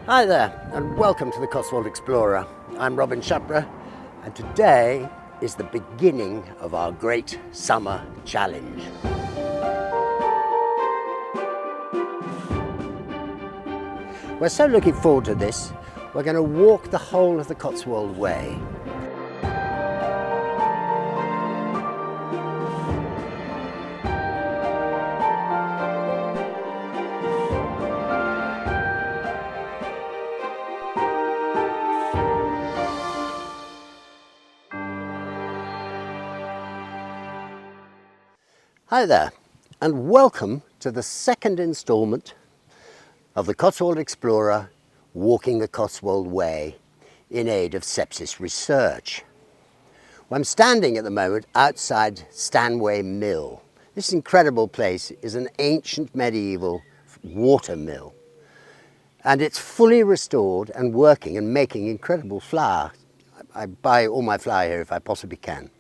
Hi there, and welcome to the Cotswold Explorer. I'm Robin Shupra, and today is the beginning of our great summer challenge. We're so looking forward to this. We're going to walk the whole of the Cotswold Way. Hi there, and welcome to the second instalment of the Cotswold Explorer walking the Cotswold Way in aid of sepsis research. Well, I'm standing at the moment outside Stanway Mill. This incredible place is an ancient medieval water mill, and it's fully restored and working and making incredible flour. I buy all my flour here if I possibly can.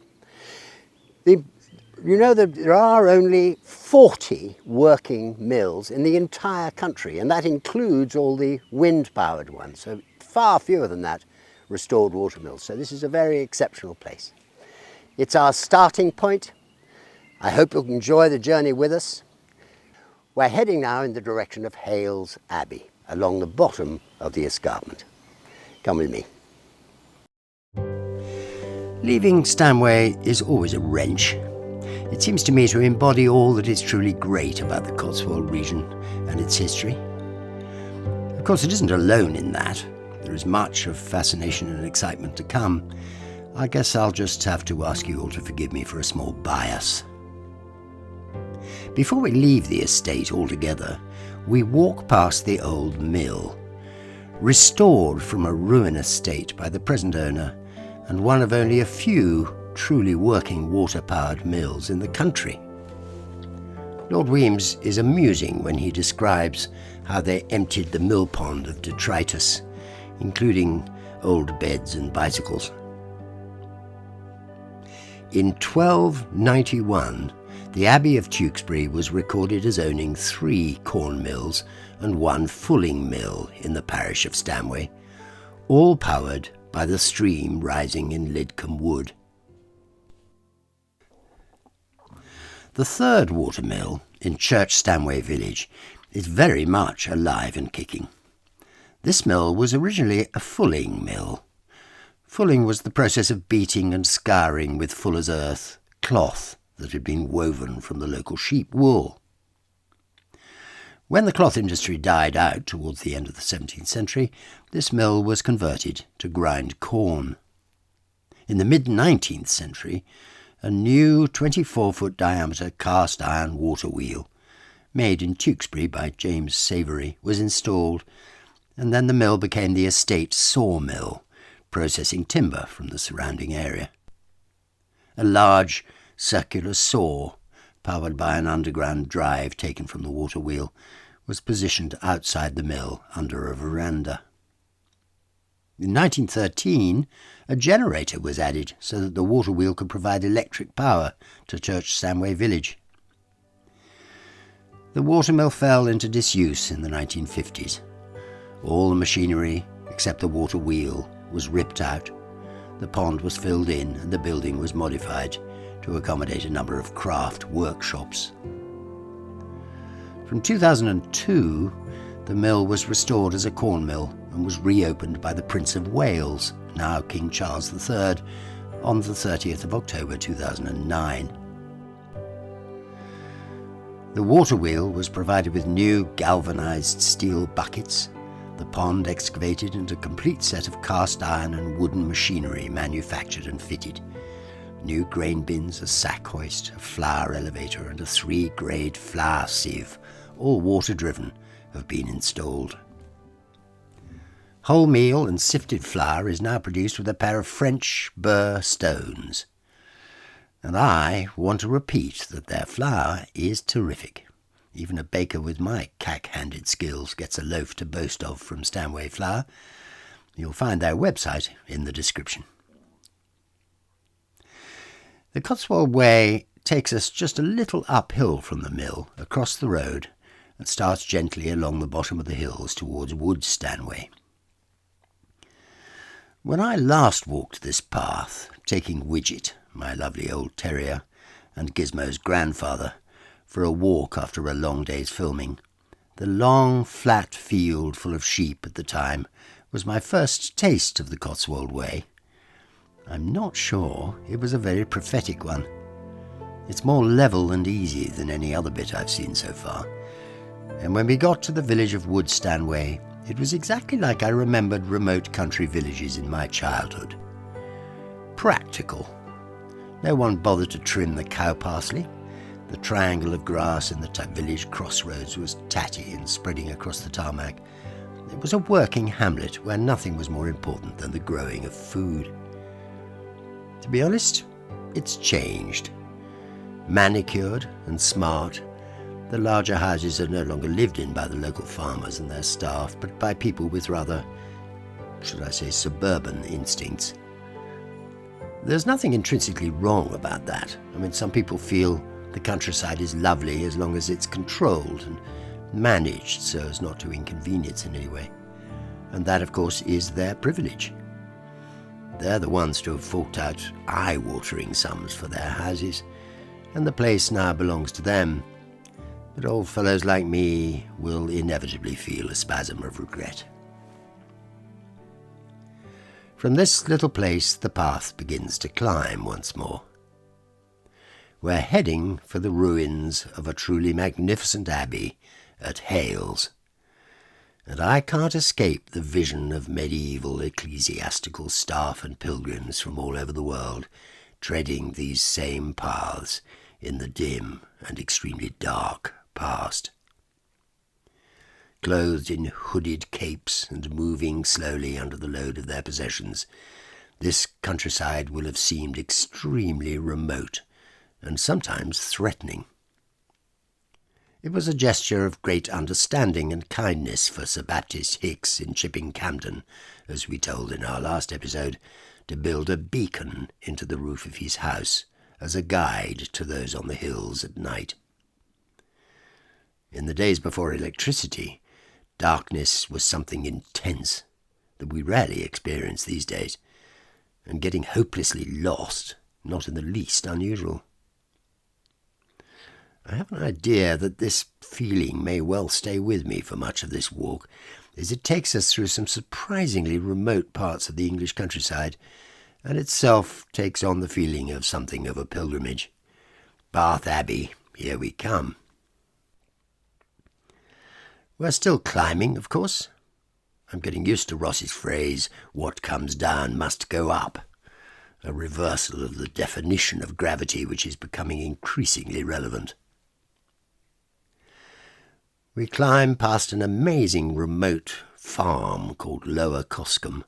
You know that there are only 40 working mills in the entire country, and that includes all the wind-powered ones, so far fewer than that restored water mills. So this is a very exceptional place. It's our starting point. I hope you'll enjoy the journey with us. We're heading now in the direction of Hailes Abbey, along the bottom of the escarpment. Come with me. Leaving Stanway is always a wrench. It seems to me to embody all that is truly great about the Cotswold region and its history. Of course, it isn't alone in that. There is much of fascination and excitement to come. I guess I'll just have to ask you all to forgive me for a small bias. Before we leave the estate altogether, we walk past the old mill, restored from a ruinous state by the present owner and one of only a few truly working water-powered mills in the country. Lord Weems is amusing when he describes how they emptied the mill pond of detritus, including old beds and bicycles. In 1291, the Abbey of Tewkesbury was recorded as owning 3 corn mills and 1 fulling mill in the parish of Stanway, all powered by the stream rising in Lidcombe Wood. The third watermill in Church Stanway village is very much alive and kicking. This mill was originally a fulling mill. Fulling was the process of beating and scouring with fuller's earth cloth that had been woven from the local sheep wool. When the cloth industry died out towards the end of the 17th century, this mill was converted to grind corn. In the mid-19th century, a new 24-foot diameter cast iron water wheel, made in Tewkesbury by James Savery, was installed, and then the mill became the estate sawmill, processing timber from the surrounding area. A large circular saw, powered by an underground drive taken from the water wheel, was positioned outside the mill under a veranda. In 1913, a generator was added so that the water wheel could provide electric power to Church Stanway village. The watermill fell into disuse in the 1950s. All the machinery, except the water wheel, was ripped out. The pond was filled in and the building was modified to accommodate a number of craft workshops. From 2002, the mill was restored as a corn mill and was reopened by the Prince of Wales, now King Charles III, on the 30th of October 2009. The water wheel was provided with new galvanised steel buckets, the pond excavated, and a complete set of cast iron and wooden machinery manufactured and fitted. New grain bins, a sack hoist, a flour elevator and a 3-grade flour sieve, all water-driven, have been installed. Wholemeal and sifted flour is now produced with a pair of French burr stones. And I want to repeat that their flour is terrific. Even a baker with my cack-handed skills gets a loaf to boast of from Stanway Flour. You'll find their website in the description. The Cotswold Way takes us just a little uphill from the mill, across the road, and starts gently along the bottom of the hills towards Wood Stanway. When I last walked this path, taking Widget, my lovely old terrier, and Gizmo's grandfather, for a walk after a long day's filming, the long, flat field full of sheep at the time was my first taste of the Cotswold Way. I'm not sure it was a very prophetic one. It's more level and easy than any other bit I've seen so far. And when we got to the village of Wood Stanway, it was exactly like I remembered remote country villages in my childhood. Practical. No one bothered to trim the cow parsley. The triangle of grass in the village crossroads was tatty and spreading across the tarmac. It was a working hamlet where nothing was more important than the growing of food. To be honest, it's changed. Manicured and smart, the larger houses are no longer lived in by the local farmers and their staff, but by people with rather, should I say, suburban instincts. There's nothing intrinsically wrong about that. I mean, some people feel the countryside is lovely as long as it's controlled and managed so as not to inconvenience in any way. And that, of course, is their privilege. They're the ones to have forked out eye-watering sums for their houses, and the place now belongs to them. But old fellows like me will inevitably feel a spasm of regret. From this little place the path begins to climb once more. We're heading for the ruins of a truly magnificent abbey at Hailes, and I can't escape the vision of medieval ecclesiastical staff and pilgrims from all over the world treading these same paths in the dim and extremely dark past. Clothed in hooded capes and moving slowly under the load of their possessions, this countryside will have seemed extremely remote and sometimes threatening. It was a gesture of great understanding and kindness for Sir Baptist Hicks in Chipping Campden, as we told in our last episode, to build a beacon into the roof of his house as a guide to those on the hills at night. In the days before electricity, darkness was something intense that we rarely experience these days, and getting hopelessly lost not in the least unusual. I have an idea that this feeling may well stay with me for much of this walk, as it takes us through some surprisingly remote parts of the English countryside, and itself takes on the feeling of something of a pilgrimage. Bath Abbey, here we come. We're still climbing, of course. I'm getting used to Ross's phrase, "What comes down must go up," a reversal of the definition of gravity which is becoming increasingly relevant. We climb past an amazing remote farm called Lower Coscombe,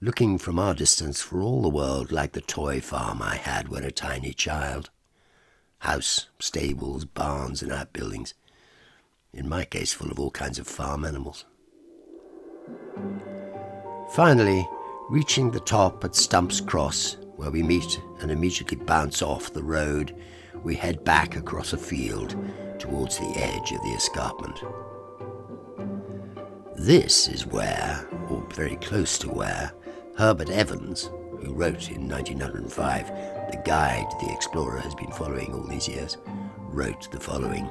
looking from our distance for all the world like the toy farm I had when a tiny child. House, stables, barns and outbuildings. In my case, full of all kinds of farm animals. Finally, reaching the top at Stump's Cross, where we meet and immediately bounce off the road, we head back across a field towards the edge of the escarpment. This is where, or very close to where, Herbert Evans, who wrote in 1905 the guide the explorer has been following all these years, wrote the following.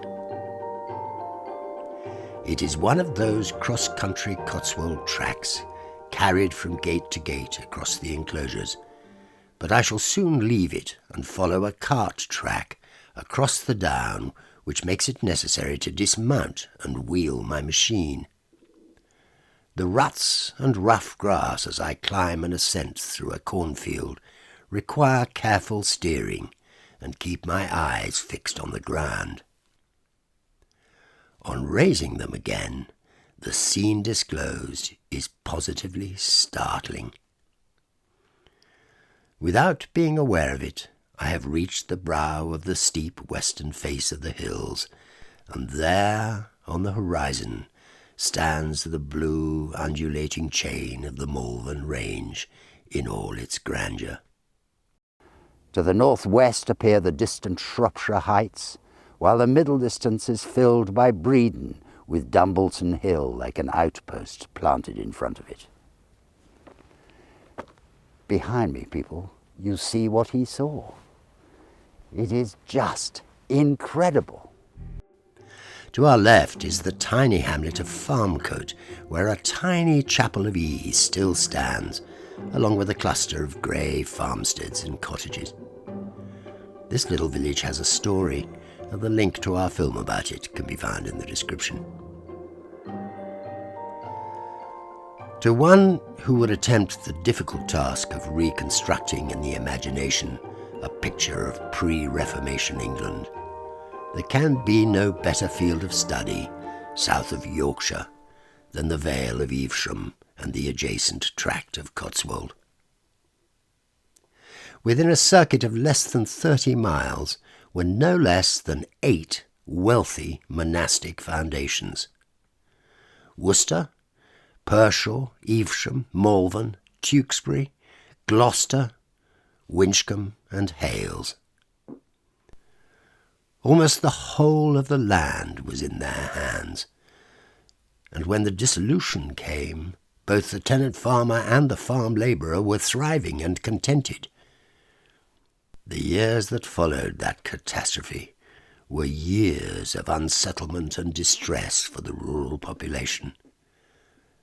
It is one of those cross-country Cotswold tracks, carried from gate to gate across the enclosures, but I shall soon leave it and follow a cart track across the down which makes it necessary to dismount and wheel my machine. The ruts and rough grass as I climb an ascent through a cornfield require careful steering and keep my eyes fixed on the ground. On raising them again, the scene disclosed is positively startling. Without being aware of it, I have reached the brow of the steep western face of the hills, and there, on the horizon, stands the blue, undulating chain of the Malvern Range in all its grandeur. To the northwest appear the distant Shropshire heights, while the middle distance is filled by Breedon, with Dumbleton Hill like an outpost planted in front of it. Behind me, people, you see what he saw. It is just incredible. To our left is the tiny hamlet of Farmcote, where a tiny chapel of ease still stands, along with a cluster of grey farmsteads and cottages. This little village has a story, and the link to our film about it can be found in the description. To one who would attempt the difficult task of reconstructing in the imagination a picture of pre-Reformation England, there can be no better field of study south of Yorkshire than the Vale of Evesham and the adjacent tract of Cotswold. Within a circuit of less than 30 miles were no less than 8 wealthy monastic foundations: Worcester, Pershore, Evesham, Malvern, Tewkesbury, Gloucester, Winchcombe and Hailes. Almost the whole of the land was in their hands, and when the dissolution came, both the tenant farmer and the farm labourer were thriving and contented. The years that followed that catastrophe were years of unsettlement and distress for the rural population,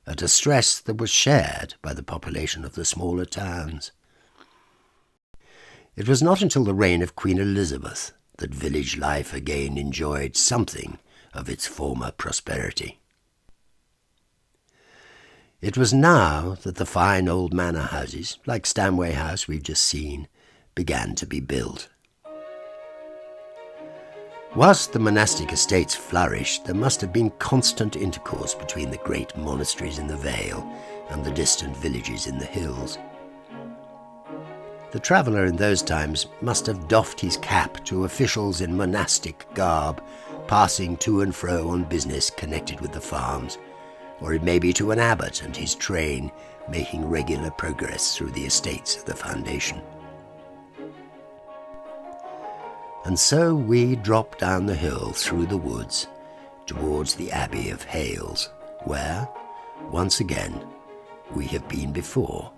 a distress that was shared by the population of the smaller towns. It was not until the reign of Queen Elizabeth that village life again enjoyed something of its former prosperity. It was now that the fine old manor houses, like Stanway House we've just seen, began to be built. Whilst the monastic estates flourished, there must have been constant intercourse between the great monasteries in the Vale and the distant villages in the hills. The traveller in those times must have doffed his cap to officials in monastic garb, passing to and fro on business connected with the farms, or it may be to an abbot and his train making regular progress through the estates of the foundation. And so we drop down the hill through the woods towards the Abbey of Hailes, where, once again, we have been before,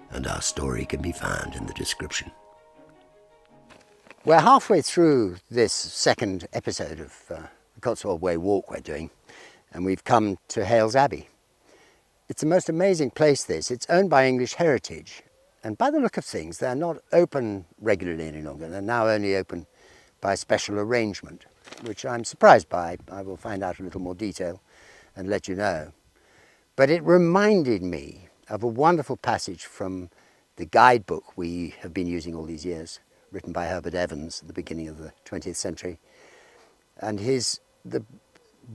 and our story can be found in the description. We're halfway through this second episode of the Cotswold Way walk we're doing, and we've come to Hailes Abbey. It's a most amazing place, this. It's owned by English Heritage, and by the look of things, they're not open regularly any longer. They're now only open by special arrangement, which I'm surprised by. I will find out a little more detail and let you know. But it reminded me of a wonderful passage from the guidebook we have been using all these years, written by Herbert Evans at the beginning of the 20th century. And the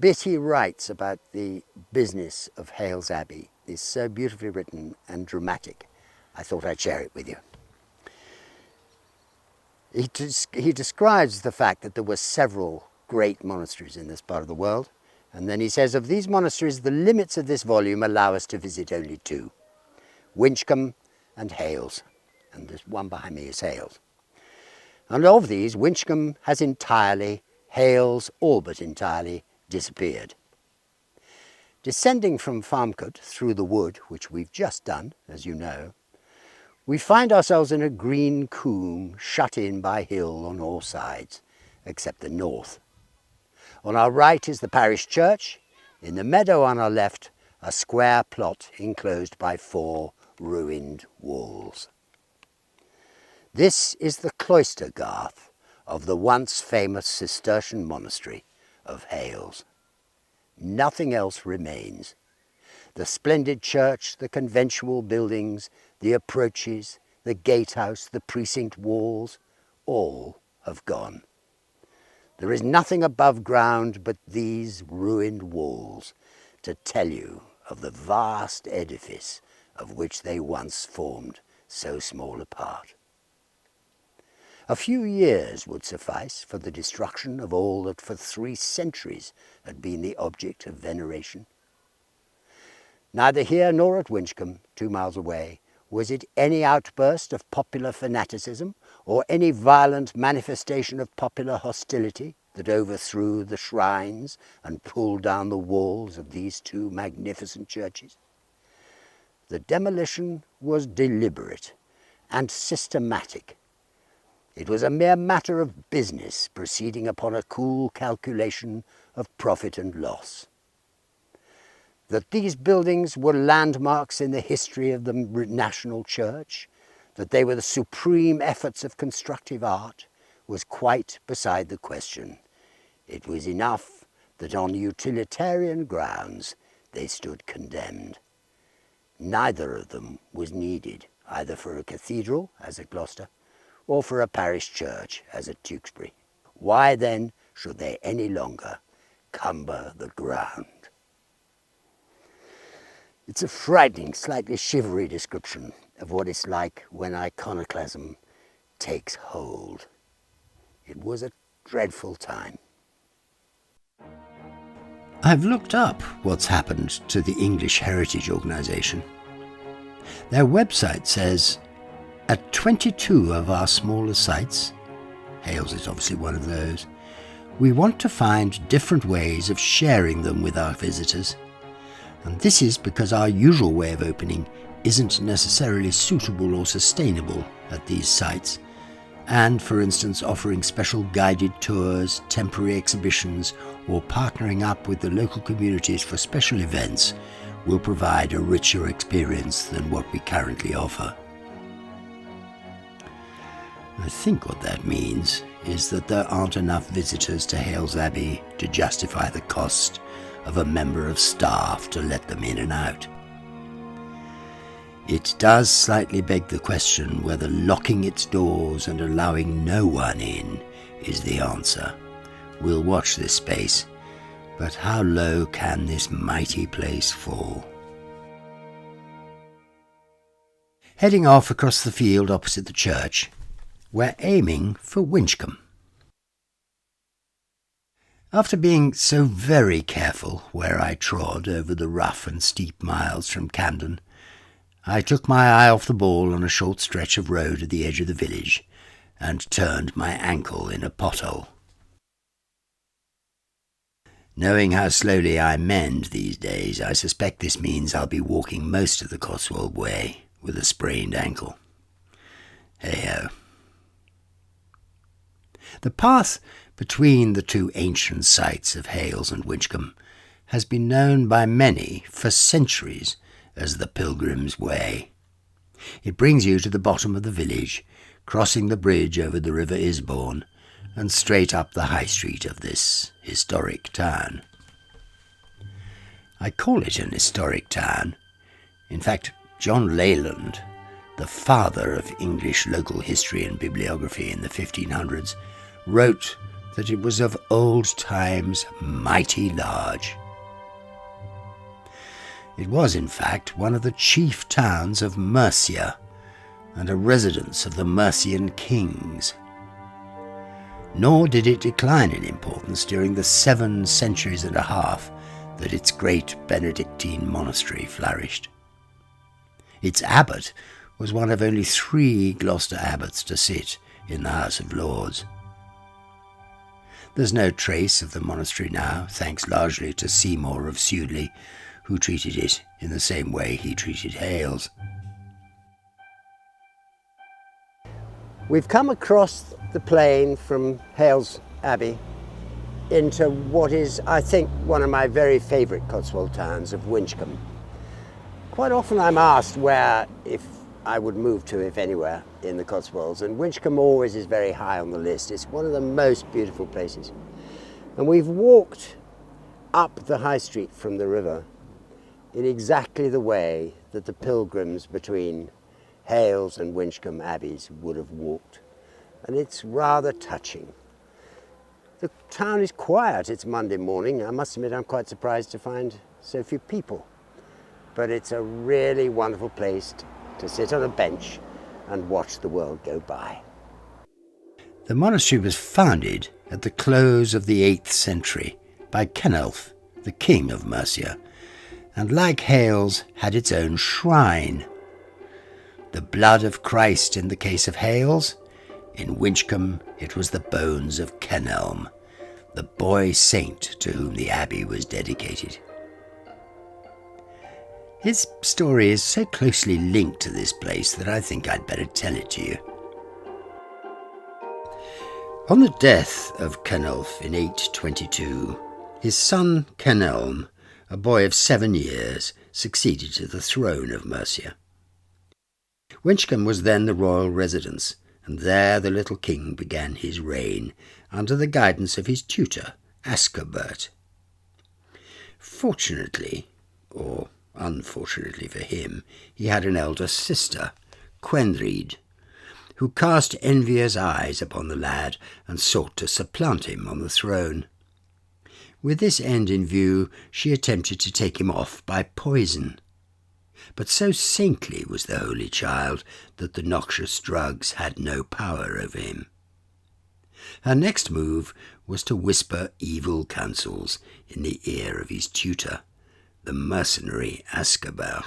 bit he writes about the business of Hailes Abbey is so beautifully written and dramatic, I thought I'd share it with you. He describes the fact that there were several great monasteries in this part of the world, and then he says, of these monasteries, the limits of this volume allow us to visit only 2, Winchcombe and Hailes, and this one behind me is Hailes. And of these, Winchcombe has entirely, Hailes all but entirely, disappeared. Descending from Farmcote through the wood, which we've just done, as you know, we find ourselves in a green coombe shut in by hill on all sides, except the north. On our right is the parish church, in the meadow on our left a square plot enclosed by 4 ruined walls. This is the cloister garth of the once famous Cistercian monastery of Hailes. Nothing else remains. The splendid church, the conventual buildings, the approaches, the gatehouse, the precinct walls, all have gone. There is nothing above ground but these ruined walls to tell you of the vast edifice of which they once formed so small a part. A few years would suffice for the destruction of all that for 3 centuries had been the object of veneration. Neither here nor at Winchcombe, 2 miles away, was it any outburst of popular fanaticism or any violent manifestation of popular hostility that overthrew the shrines and pulled down the walls of these two magnificent churches? The demolition was deliberate and systematic. It was a mere matter of business proceeding upon a cool calculation of profit and loss. That these buildings were landmarks in the history of the national church, that they were the supreme efforts of constructive art, was quite beside the question. It was enough that on utilitarian grounds they stood condemned. Neither of them was needed, either for a cathedral, as at Gloucester, or for a parish church, as at Tewkesbury. Why then should they any longer cumber the ground? It's a frightening, slightly shivery description of what it's like when iconoclasm takes hold. It was a dreadful time. I've looked up what's happened to the English Heritage Organisation. Their website says, at 22 of our smaller sites, Hailes is obviously one of those, we want to find different ways of sharing them with our visitors. And this is because our usual way of opening isn't necessarily suitable or sustainable at these sites. And, for instance, offering special guided tours, temporary exhibitions, or partnering up with the local communities for special events will provide a richer experience than what we currently offer. I think what that means is that there aren't enough visitors to Hailes Abbey to justify the cost of a member of staff to let them in and out. It does slightly beg the question whether locking its doors and allowing no one in is the answer. We'll watch this space, but how low can this mighty place fall? Heading off across the field opposite the church, we're aiming for Winchcombe. After being so very careful where I trod over the rough and steep miles from Camden, I took my eye off the ball on a short stretch of road at the edge of the village and turned my ankle in a pothole. Knowing how slowly I mend these days, I suspect this means I'll be walking most of the Cotswold Way with a sprained ankle. Hey-ho. The path between the two ancient sites of Hailes and Winchcombe has been known by many for centuries as the Pilgrim's Way. It brings you to the bottom of the village, crossing the bridge over the River Isbourne, and straight up the high street of this historic town. I call it an historic town. In fact, John Leyland, the father of English local history and bibliography in the 1500s, wrote that it was of old times mighty large. It was, in fact, one of the chief towns of Mercia and a residence of the Mercian kings. Nor did it decline in importance during the 7 centuries and a half that its great Benedictine monastery flourished. Its abbot was one of only 3 Gloucester abbots to sit in the House of Lords. There's no trace of the monastery now, thanks largely to Seymour of Sudeley, who treated it in the same way he treated Hailes. We've come across the plain from Hailes Abbey into what is, I think, one of my very favourite Cotswold towns of Winchcombe. Quite often I'm asked where, if I would move to, if anywhere, in the Cotswolds, and Winchcombe always is very high on the list. It's one of the most beautiful places. And we've walked up the high street from the river in exactly the way that the pilgrims between Hailes and Winchcombe Abbeys would have walked. And it's rather touching. The town is quiet. It's Monday morning. I must admit I'm quite surprised to find so few people. But it's a really wonderful place to sit on a bench and watch the world go by. The monastery was founded at the close of the 8th century by Cenulph, the king of Mercia, and like Hailes had its own shrine. The blood of Christ in the case of Hailes. In Winchcombe it was the bones of Kenelm, the boy saint to whom the abbey was dedicated. His story is so closely linked to this place that I think I'd better tell it to you. On the death of Cenulf in 822, his son Kenelm, a boy of 7 years, succeeded to the throne of Mercia. Winchcombe was then the royal residence, and there the little king began his reign under the guidance of his tutor, Ascarbert. Fortunately, or unfortunately for him, he had an elder sister, Quenred, who cast envious eyes upon the lad and sought to supplant him on the throne. With this end in view, she attempted to take him off by poison. But so saintly was the holy child that the noxious drugs had no power over him. Her next move was to whisper evil counsels in the ear of his tutor, the mercenary Ascarbert,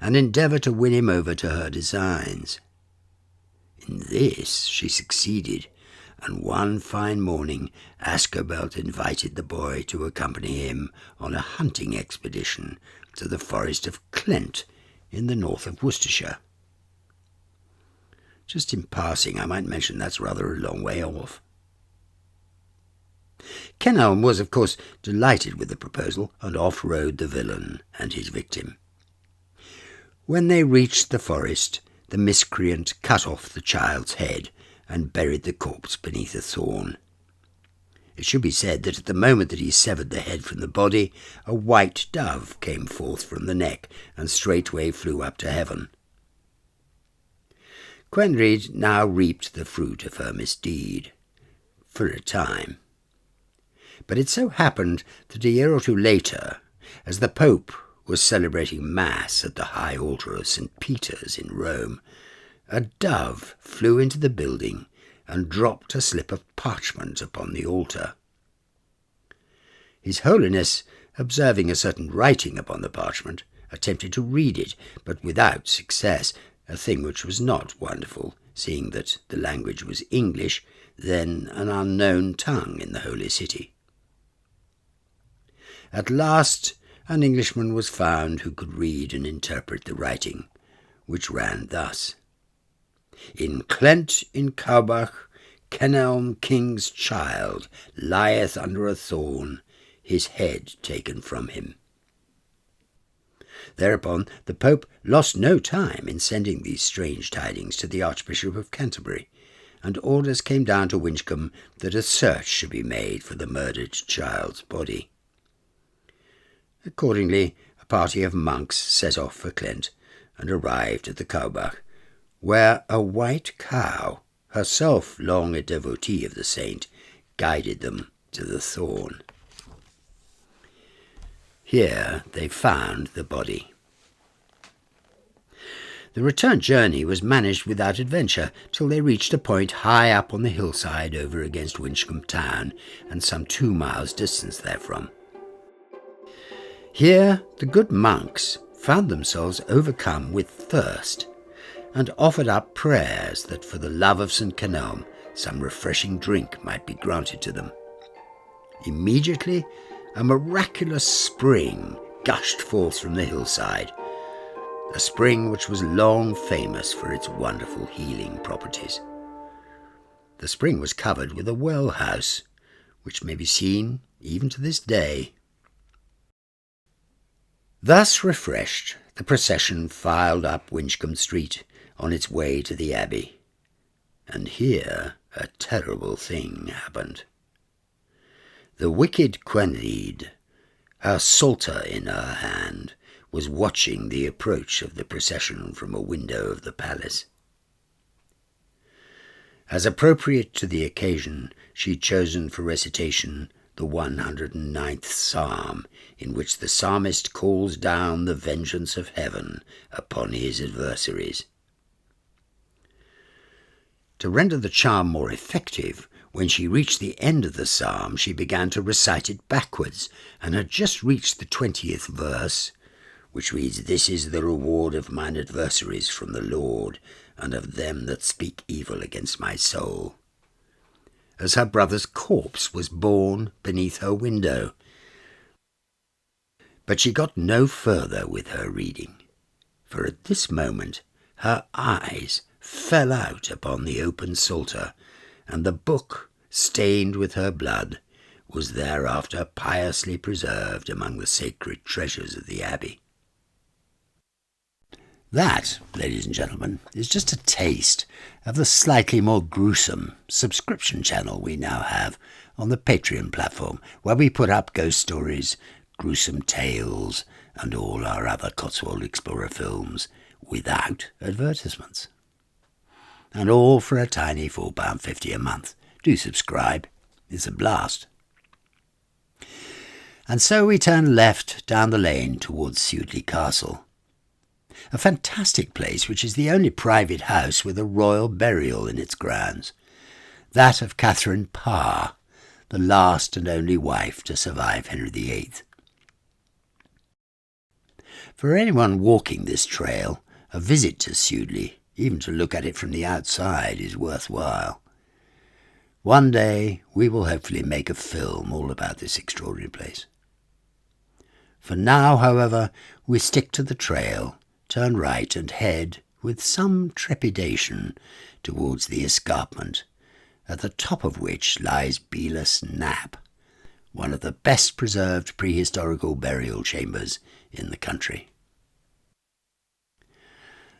and endeavour to win him over to her designs. In this she succeeded, and one fine morning Ascarbert invited the boy to accompany him on a hunting expedition to the forest of Clent in the north of Worcestershire. Just in passing, I might mention that's rather a long way off. Kenelm was, of course, delighted with the proposal, and off rode the villain and his victim. When they reached the forest, the miscreant cut off the child's head and buried the corpse beneath a thorn. It should be said that at the moment that he severed the head from the body, a white dove came forth from the neck and straightway flew up to heaven. Quenred now reaped the fruit of her misdeed, for a time. But it so happened that a year or two later, as the Pope was celebrating Mass at the high altar of St. Peter's in Rome, a dove flew into the building and dropped a slip of parchment upon the altar. His Holiness, observing a certain writing upon the parchment, attempted to read it, but without success, a thing which was not wonderful, seeing that the language was English, then an unknown tongue in the Holy City. At last an Englishman was found who could read and interpret the writing, which ran thus: "In Clent in Caubach, Kenelm king's child lieth under a thorn, his head taken from him." Thereupon the Pope lost no time in sending these strange tidings to the Archbishop of Canterbury, and orders came down to Winchcombe that a search should be made for the murdered child's body. Accordingly, a party of monks set off for Clent and arrived at the Caubach, where a white cow, herself long a devotee of the saint, guided them to the thorn. Here they found the body. The return journey was managed without adventure till they reached a point high up on the hillside over against Winchcombe town, and some 2 miles distance therefrom. Here the good monks found themselves overcome with thirst, and offered up prayers that for the love of St. Kenelm some refreshing drink might be granted to them. Immediately a miraculous spring gushed forth from the hillside, a spring which was long famous for its wonderful healing properties. The spring was covered with a well house, which may be seen even to this day. Thus refreshed, the procession filed up Winchcombe Street on its way to the Abbey, and here a terrible thing happened. The wicked Quenred, her psalter in her hand, was watching the approach of the procession from a window of the palace. As appropriate to the occasion, she had chosen for recitation the 109th Psalm, in which the psalmist calls down the vengeance of heaven upon his adversaries. To render the charm more effective, when she reached the end of the psalm, she began to recite it backwards, and had just reached the 20th verse, which reads, "This is the reward of mine adversaries from the Lord, and of them that speak evil against my soul." as her brother's corpse was borne beneath her window. But she got no further with her reading, for at this moment her eyes fell out upon the open psalter, and the book, stained with her blood, was thereafter piously preserved among the sacred treasures of the abbey. That, ladies and gentlemen, is just a taste of the slightly more gruesome subscription channel we now have on the Patreon platform, where we put up ghost stories, gruesome tales, and all our other Cotswold Explorer films without advertisements. And all for a tiny £4.50 a month. Do subscribe. It's a blast. And so we turn left down the lane towards Sudeley Castle, a fantastic place which is the only private house with a royal burial in its grounds, that of Catherine Parr, the last and only wife to survive Henry VIII. For anyone walking this trail, a visit to Sudeley, even to look at it from the outside, is worthwhile. One day we will hopefully make a film all about this extraordinary place. For now, however, we stick to the trail, turn right and head, with some trepidation, towards the escarpment, at the top of which lies Belas Knap, one of the best preserved prehistorical burial chambers in the country.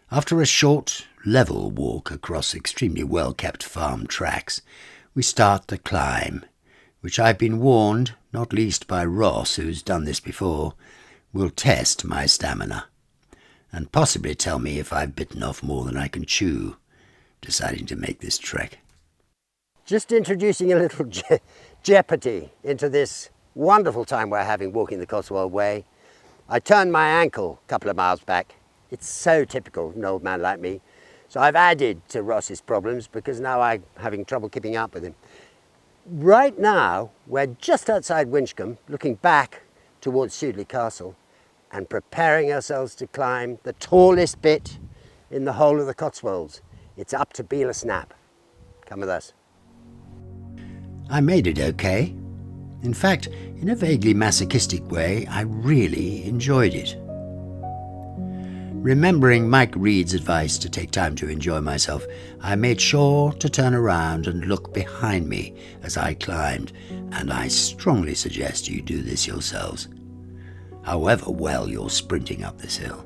After a short, level walk across extremely well-kept farm tracks, we start the climb, which I've been warned, not least by Ross, who's done this before, will test my stamina, and possibly tell me if I've bitten off more than I can chew, deciding to make this trek. Just introducing a little jeopardy into this wonderful time we're having walking the Cotswold Way. I turned my ankle a couple of miles back. It's so typical of an old man like me. So I've added to Ross's problems because now I'm having trouble keeping up with him. Right now, we're just outside Winchcombe, looking back towards Sudeley Castle and preparing ourselves to climb the tallest bit in the whole of the Cotswolds. It's up to Belas Knap. Come with us. I made it okay. In fact, in a vaguely masochistic way, I really enjoyed it. Remembering Mike Reed's advice to take time to enjoy myself, I made sure to turn around and look behind me as I climbed, and I strongly suggest you do this yourselves, however well you're sprinting up this hill.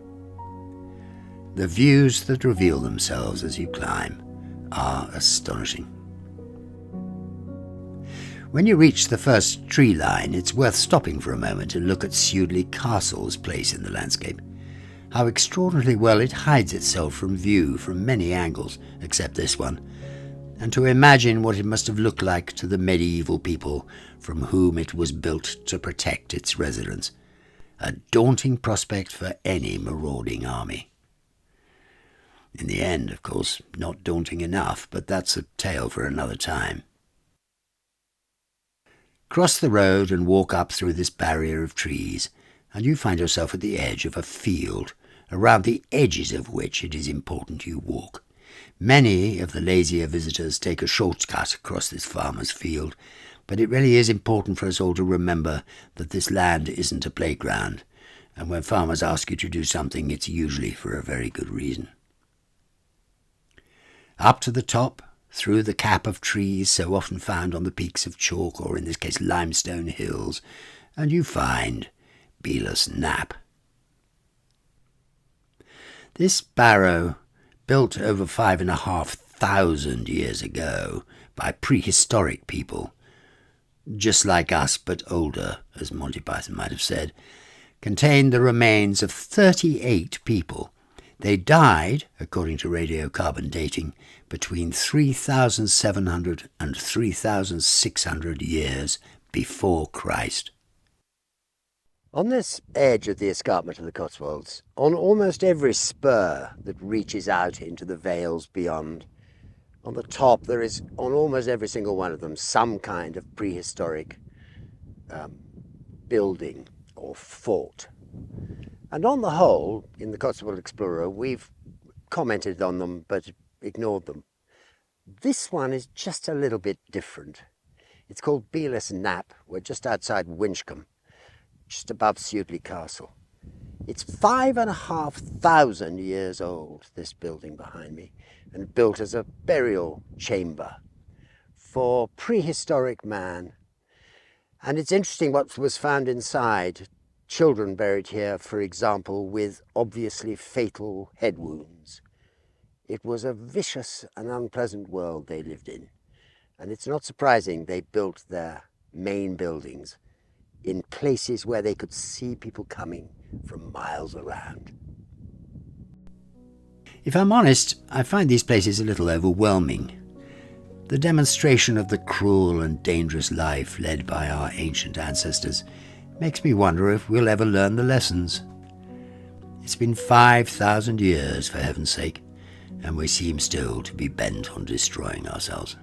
The views that reveal themselves as you climb are astonishing. When you reach the first tree line, it's worth stopping for a moment and look at Sudeley Castle's place in the landscape. How extraordinarily well it hides itself from view from many angles, except this one, and to imagine what it must have looked like to the medieval people from whom it was built to protect its residents. A daunting prospect for any marauding army. In the end, of course, not daunting enough, but that's a tale for another time. Cross the road and walk up through this barrier of trees, and you find yourself at the edge of a field, around the edges of which it is important you walk. Many of the lazier visitors take a shortcut across this farmer's field, but it really is important for us all to remember that this land isn't a playground, and when farmers ask you to do something, it's usually for a very good reason. Up to the top, through the cap of trees so often found on the peaks of chalk, or in this case limestone hills, and you find Belas Knap. This barrow, built over 5,500 years ago by prehistoric people, just like us but older, as Monty Python might have said, contained the remains of 38 people. They died, according to radiocarbon dating, between 3,700 and 3,600 years before Christ. On this edge of the escarpment of the Cotswolds, on almost every spur that reaches out into the vales beyond, on the top there is, on almost every single one of them, some kind of prehistoric building or fort. And on the whole, in the Cotswold Explorer, we've commented on them but ignored them. This one is just a little bit different. It's called Belas Knap. We're just outside Winchcombe, just above Sudeley Castle. It's 5,500 years old, this building behind me, and built as a burial chamber for prehistoric man. And it's interesting what was found inside. Children buried here, for example, with obviously fatal head wounds. It was a vicious and unpleasant world they lived in. And it's not surprising they built their main buildings in places where they could see people coming from miles around. If I'm honest, I find these places a little overwhelming. The demonstration of the cruel and dangerous life led by our ancient ancestors makes me wonder if we'll ever learn the lessons. It's been 5,000 years, for heaven's sake, and we seem still to be bent on destroying ourselves.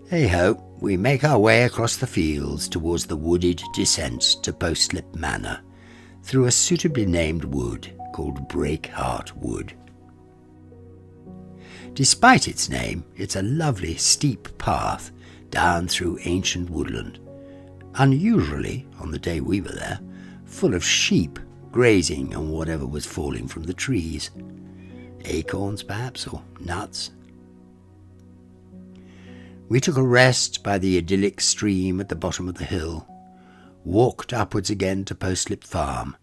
Hey-ho, we make our way across the fields towards the wooded descent to Postlip Manor, through a suitably named wood called Breakheart Wood. Despite its name, it's a lovely steep path down through ancient woodland, unusually, on the day we were there, full of sheep grazing on whatever was falling from the trees. Acorns, perhaps, or nuts. We took a rest by the idyllic stream at the bottom of the hill, walked upwards again to Postlip Farm,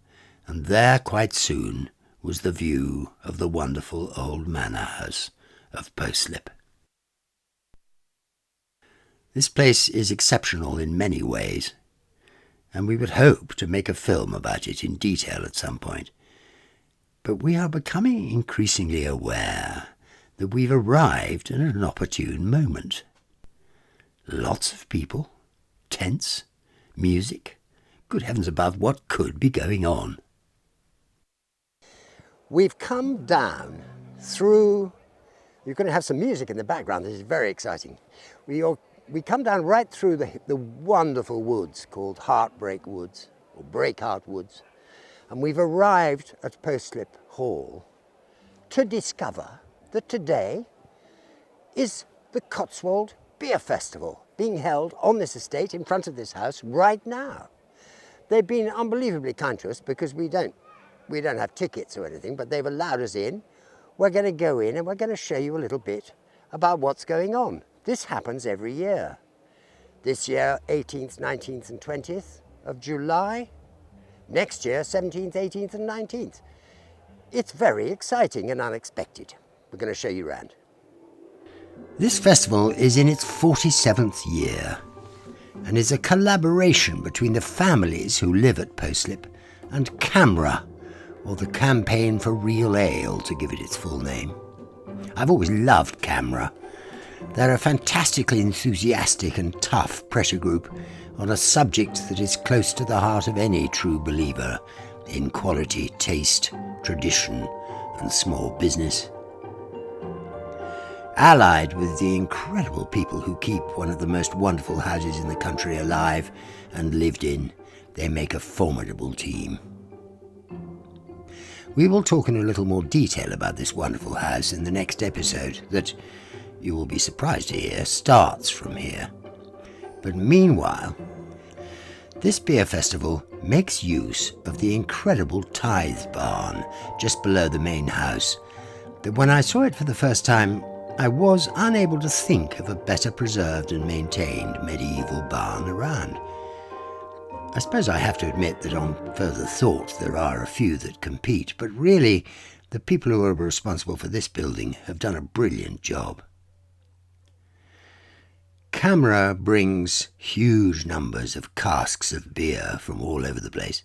and there quite soon was the view of the wonderful old manor house of Postlip. This place is exceptional in many ways, and we would hope to make a film about it in detail at some point. But we are becoming increasingly aware that we've arrived at an opportune moment. Lots of people, tents, music. Good heavens above, what could be going on? We've come down through... You're going to have some music in the background. This is very exciting. We come down right through the wonderful woods called Heartbreak Woods, or Breakheart Woods. And we've arrived at Postlip Hall to discover that today is the Cotswold Beer Festival being held on this estate in front of this house right now. They've been unbelievably kind to us because we don't have tickets or anything, but they've allowed us in. We're going to go in and we're going to show you a little bit about what's going on. This happens every year. This year, 18th, 19th and 20th of July. Next year, 17th, 18th and 19th. It's very exciting and unexpected. We're going to show you around. This festival is in its 47th year and is a collaboration between the families who live at Postlip and CAMRA, or the Campaign for Real Ale, to give it its full name. I've always loved CAMRA. They're a fantastically enthusiastic and tough pressure group on a subject that is close to the heart of any true believer in quality, taste, tradition and small business. Allied with the incredible people who keep one of the most wonderful houses in the country alive and lived in, they make a formidable team. We will talk in a little more detail about this wonderful house in the next episode that, you will be surprised to hear, starts from here. But meanwhile, this beer festival makes use of the incredible tithe barn just below the main house that when I saw it for the first time, I was unable to think of a better preserved and maintained medieval barn around. I suppose I have to admit that on further thought there are a few that compete, but really the people who are responsible for this building have done a brilliant job. CAMRA brings huge numbers of casks of beer from all over the place,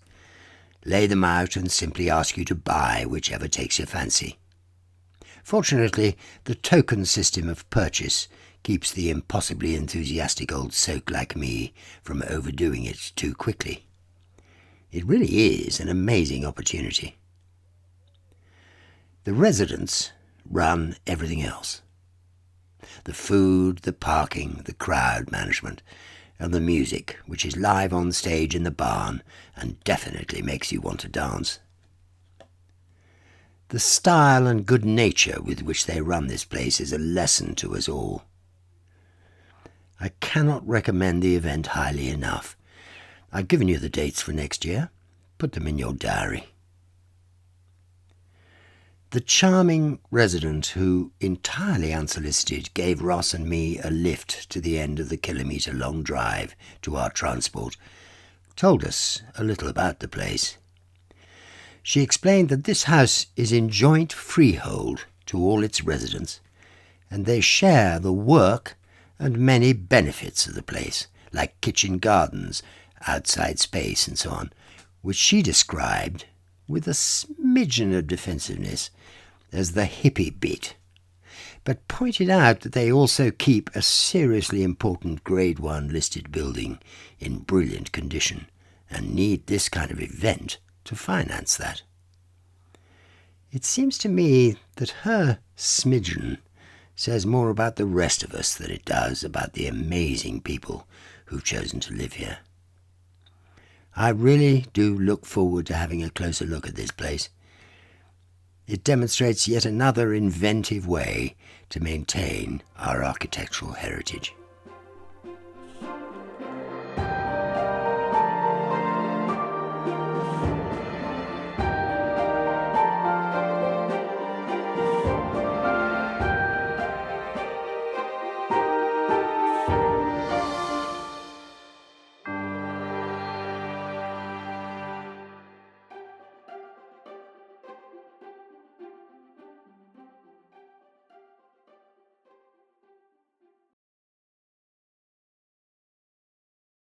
lay them out and simply ask you to buy whichever takes your fancy. Fortunately, the token system of purchase keeps the impossibly enthusiastic old soak like me from overdoing it too quickly. It really is an amazing opportunity. The residents run everything else. The food, the parking, the crowd management, and the music, which is live on stage in the barn and definitely makes you want to dance. The style and good nature with which they run this place is a lesson to us all. I cannot recommend the event highly enough. I've given you the dates for next year. Put them in your diary. The charming resident who, entirely unsolicited, gave Ross and me a lift to the end of the kilometre-long drive to our transport, told us a little about the place. She explained that this house is in joint freehold to all its residents, and they share the work and many benefits of the place, like kitchen gardens, outside space and so on, which she described, with a smidgen of defensiveness, as the hippie bit, but pointed out that they also keep a seriously important Grade 1 listed building in brilliant condition and need this kind of event to finance that. It seems to me that her smidgen says more about the rest of us than it does about the amazing people who've chosen to live here. I really do look forward to having a closer look at this place. It demonstrates yet another inventive way to maintain our architectural heritage.